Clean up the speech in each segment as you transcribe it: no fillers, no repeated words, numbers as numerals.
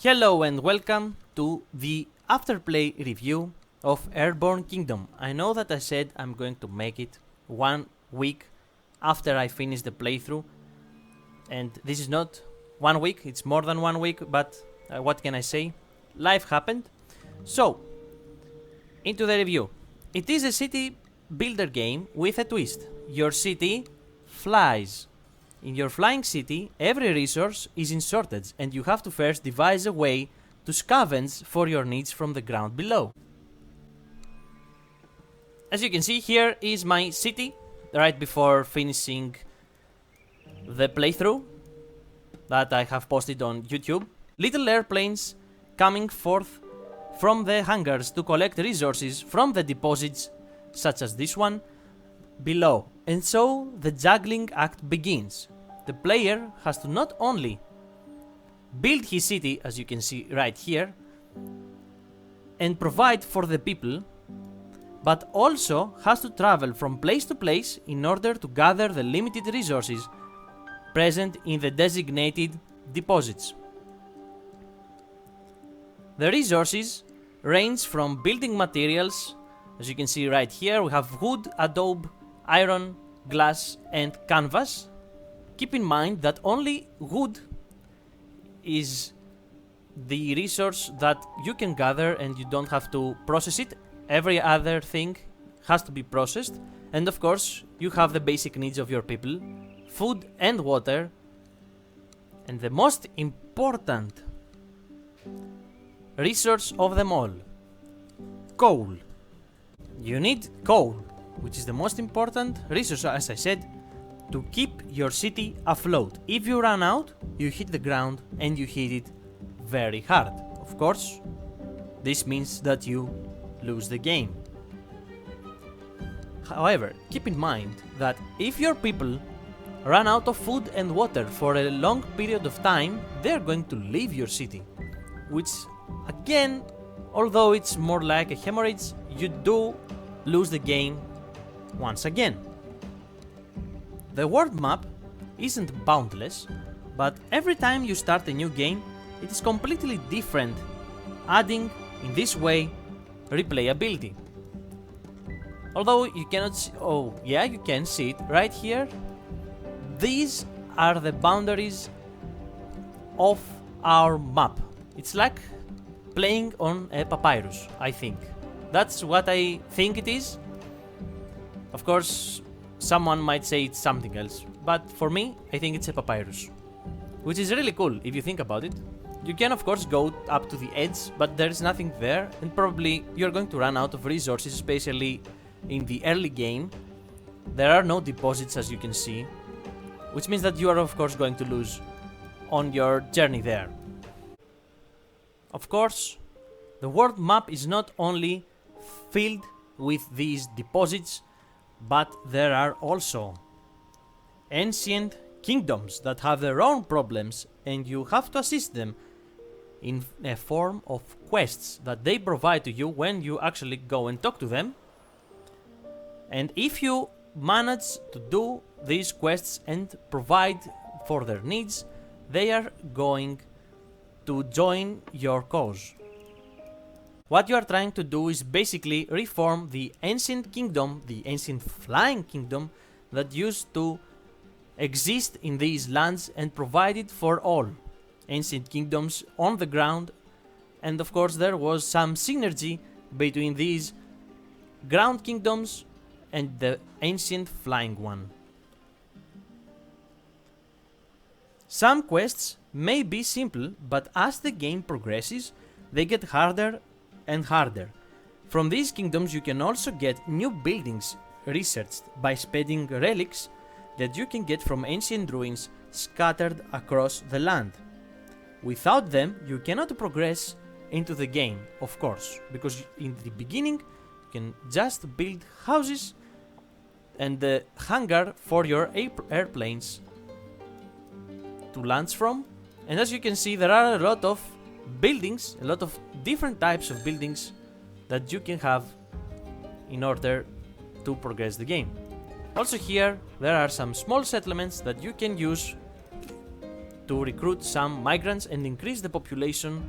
Hello and welcome to the afterplay review of Airborne Kingdom. I know that I said I'm going to make it 1 week after I finish the playthrough, and this is not 1 week, it's more than 1 week, but what can I say? Life happened. So, into the review. It is a city builder game with a twist. Your city flies. In your flying city, every resource is in shortage and you have to first devise a way to scavenge for your needs from the ground below. As you can see, here is my city right before finishing the playthrough that I have posted on YouTube. Little airplanes coming forth from the hangars to collect resources from the deposits such as this one below. And so the juggling act begins. The player has to not only build his city, as you can see right here, and provide for the people, but also has to travel from place to place in order to gather the limited resources present in the designated deposits. The resources range from building materials, as you can see right here, we have wood, adobe, iron, glass and canvas. Keep in mind that only wood is the resource that you can gather and you don't have to process it. Every other thing has to be processed, and of course you have the basic needs of your people, food and water, and the most important resource of them all, coal. You need coal, which is the most important resource, as I said, to keep your city afloat. If you run out, you hit the ground and you hit it very hard. Of course, this means that you lose the game. However, keep in mind that if your people run out of food and water for a long period of time, they're going to leave your city, which again, although it's more like a hemorrhage, you do lose the game once again. The world map isn't boundless, but every time you start a new game, it is completely different, adding, in this way, replayability. Although you cannot see, oh yeah, you can see it right here. These are the boundaries of our map. It's like playing on a papyrus, I think. That's what I think it is. Of course, someone might say it's something else, but for me, I think it's a papyrus, which is really cool if you think about it. You can of course go up to the edge, but there is nothing there, and probably you're going to run out of resources, especially in the early game. There are no deposits, as you can see, which means that you are of course going to lose on your journey there. Of course, the world map is not only filled with these deposits, but there are also ancient kingdoms that have their own problems, and you have to assist them in a form of quests that they provide to you when you actually go and talk to them. And if you manage to do these quests and provide for their needs, they are going to join your cause. What you are trying to do is basically reform the ancient kingdom, the ancient flying kingdom that used to exist in these lands and provided for all ancient kingdoms on the ground. And of course there was some synergy between these ground kingdoms and the ancient flying one. Some quests may be simple, but as the game progresses, they get harder and harder. From these kingdoms you can also get new buildings researched by spending relics that you can get from ancient ruins scattered across the land. Without them, you cannot progress into the game, of course, because in the beginning you can just build houses and the hangar for your airplanes to launch from. And as you can see, there are a lot of buildings, a lot of different types of buildings that you can have in order to progress the game. Also here, there are some small settlements that you can use to recruit some migrants and increase the population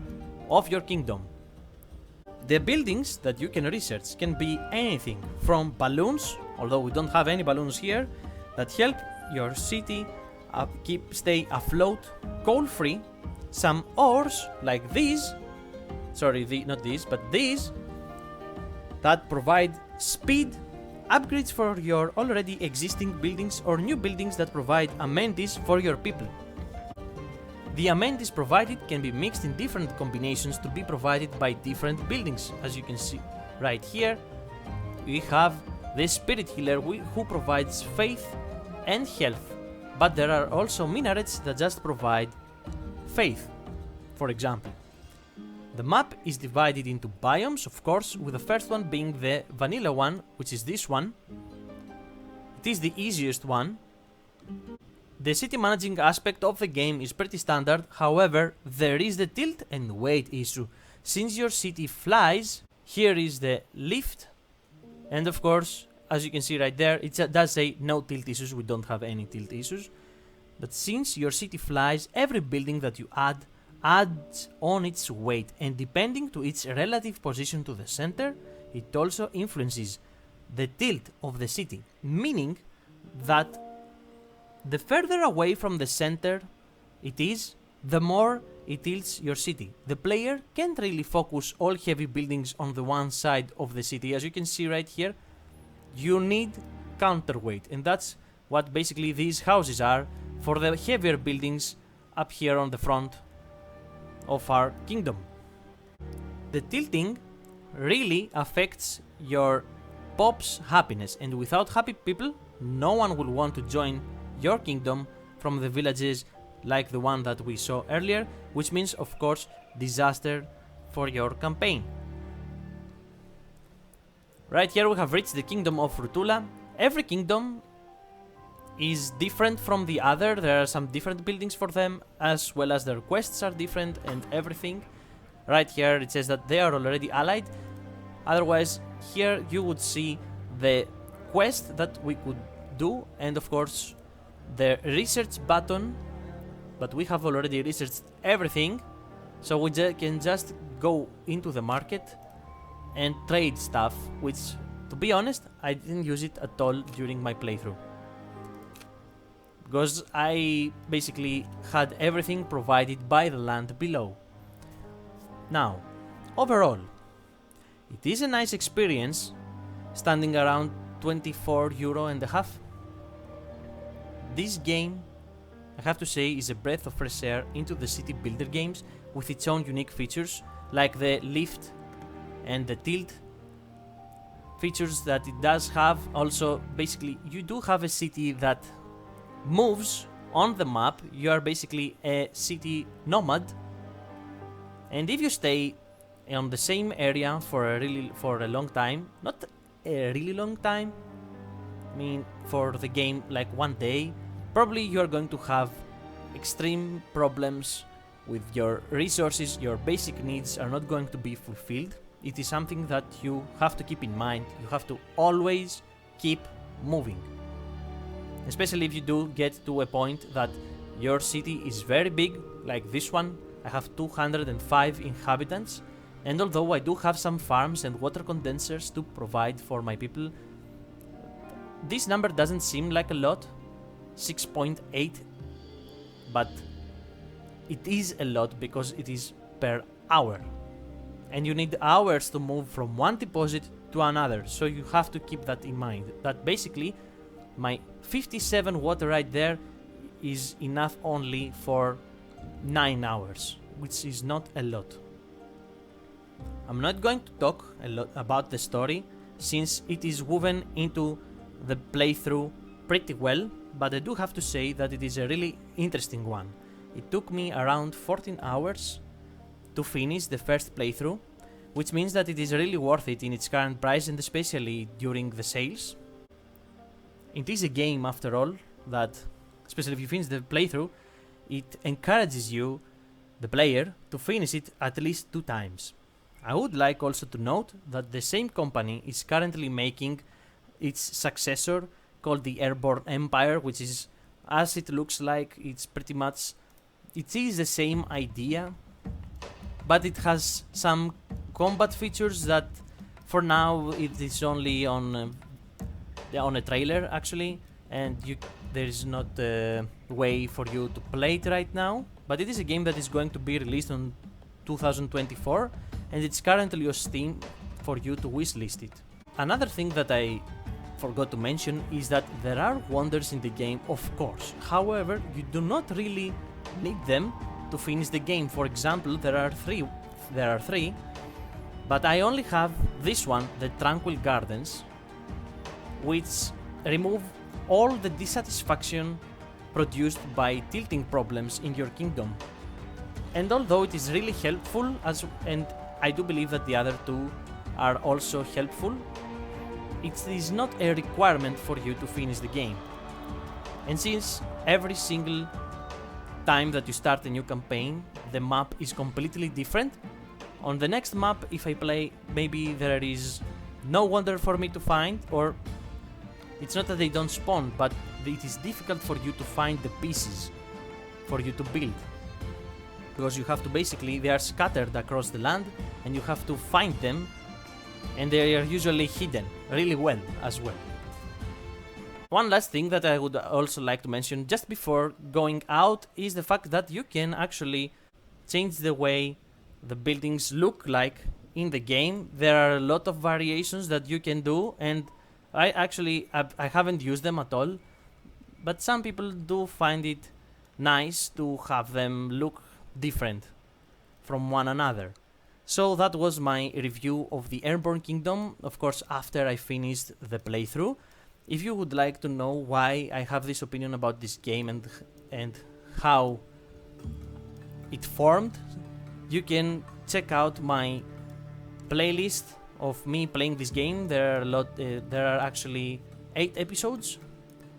of your kingdom. The buildings that you can research can be anything from balloons, although we don't have any balloons here, that help your city stay afloat, coal-free, some ores like these, not these, but these, that provide speed, upgrades for your already existing buildings or new buildings that provide amenities for your people. The amenities provided can be mixed in different combinations to be provided by different buildings. As you can see right here, we have the Spirit Healer who provides faith and health, but there are also minarets that just provide faith, for example. The map is divided into biomes, of course, with the first one being the vanilla one, which is this one. It is the easiest one. The city managing aspect of the game is pretty standard, however, there is the tilt and weight issue. Since your city flies, here is the lift, and of course, as you can see right there, it does say no tilt issues, we don't have any tilt issues. But since your city flies, every building that you add adds on its weight, and depending to its relative position to the center, it also influences the tilt of the city, meaning that the further away from the center it is, the more it tilts your city. The player can't really focus all heavy buildings on the one side of the city. As you can see right here, you need counterweight, and that's what basically these houses are for the heavier buildings up here on the front of our kingdom. The tilting really affects your pop's happiness, and without happy people, no one will want to join your kingdom from the villages like the one that we saw earlier, which means, of course, disaster for your campaign. Right here we have reached the kingdom of Rutula. Every kingdom is different from the other. There are some different buildings for them, as well as their quests are different and everything. Right here it says that they are already allied. Otherwise, here you would see the quest that we could do, and of course the research button, but we have already researched everything, so we can just go into the market and trade stuff, which, to be honest, I didn't use it at all during my playthrough, because I basically had everything provided by the land below. Now, overall, it is a nice experience, standing around €24.50. This game, I have to say, is a breath of fresh air into the city builder games with its own unique features, like the lift and the tilt features that it does have. Also, basically, you do have a city that moves on the map. You are basically a city nomad, and if you stay on the same area for a long time, not a really long time, I mean for the game like one day, probably you are going to have extreme problems with your resources. Your basic needs are not going to be fulfilled. It is something that you have to keep in mind. You have to always keep moving, especially if you do get to a point that your city is very big, like this one. I have 205 inhabitants, and although I do have some farms and water condensers to provide for my people, this number doesn't seem like a lot, 6.8, but it is a lot because it is per hour, and you need hours to move from one deposit to another, so you have to keep that in mind. That basically my 57 water right there is enough only for 9 hours, which is not a lot. I'm not going to talk a lot about the story, since it is woven into the playthrough pretty well, but I do have to say that it is a really interesting one. It took me around 14 hours to finish the first playthrough, which means that it is really worth it in its current price, and especially during the sales. It is a game, after all, that, especially if you finish the playthrough, it encourages you, the player, to finish it at least 2 times. I would like also to note that the same company is currently making its successor called the Airborne Empire, which is, as it looks like, it's pretty much it is the same idea, but it has some combat features that for now it is only on a trailer actually, and there is not a way for you to play it right now. But it is a game that is going to be released on 2024, and it's currently on Steam for you to wishlist it. Another thing that I forgot to mention is that there are wonders in the game, of course. However, you do not really need them to finish the game. For example, there are three, but I only have this one, the Tranquil Gardens, which remove all the dissatisfaction produced by tilting problems in your kingdom. And although it is really helpful, and I do believe that the other two are also helpful, it is not a requirement for you to finish the game. And since every single time that you start a new campaign, the map is completely different, on the next map, if I play, maybe there is no wonder for me to find, or it's not that they don't spawn, but it is difficult for you to find the pieces for you to build. Because you have to they are scattered across the land, and you have to find them, and they are usually hidden really well as well. One last thing that I would also like to mention just before going out is the fact that you can actually change the way the buildings look like in the game. There are a lot of variations that you can do, and I haven't used them at all, but some people do find it nice to have them look different from one another. So that was my review of the Airborne Kingdom, of course after I finished the playthrough. If you would like to know why I have this opinion about this game and how it formed, you can check out my playlist of me playing this game. There are actually 8 episodes.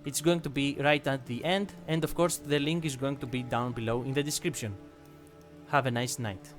It's going to be right at the end, and of course the link is going to be down below in the description. Have a nice night.